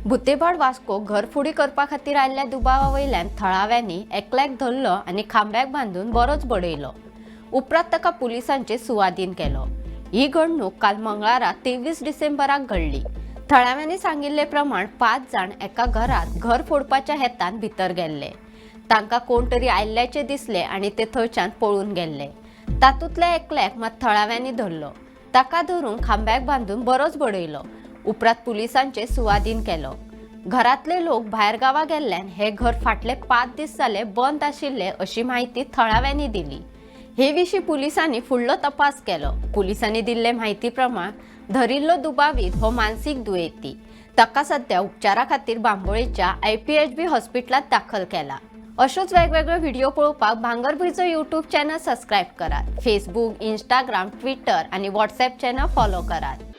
भुतेभाट वास्को घरफोडी करपा खातीर आयिल्ल्या दुबावा वयल्यान थळाव्यांनी एकल्याक धरलो आनी खांब्याक बांदून बरोच बडयलो। उपरांत ताका पुलिसांचे सुवाधीन केलो। ही घडणूक काल मंगळारा 23 डिसेंबराक घडली। थळाव्यांनी सांगिल्ले प्रमाण 5 जाण एका घरात घर फोडपाच्या हेतान भितर गेल्ले। तांकां कोण तरी आयिल्ल्याचे दिसले आनी ते थंयच्यान पळून गेल्ले। तातूंतल्या एकल्याक मात थळाव्यांनी धरलो। ताका धरून खांब्याक बांदून बरोच बडयलो। उपरांत पुलिसांचे सुवाधीन केलो। घरातले लोक भायर गावा गेल्ल्यान हे घर फाटले 5 दीस जाले बंद आशिल्ले अशी माहिती थळाव्यांनी दिली। हे विशीं पुलिसांनी फुडलो तपास केलो। पुलिसांनी दिल्ले माहिती प्रमाण धरिल्लो दुबावीत हो मानसीक दुयेंती। ताका सध्या उपचारा खातीर बांबोळेच्या IPHB हॉस्पिटलांत दाखल केला। अशोच वेगवेगळे व्हिडिओ पळोवपाक भांगरभुंयचो YouTube चॅनल सबस्क्राईब करात। फेसबुक, इंस्टाग्राम, ट्विटर आणि WhatsApp चॅनल फॉलो करात।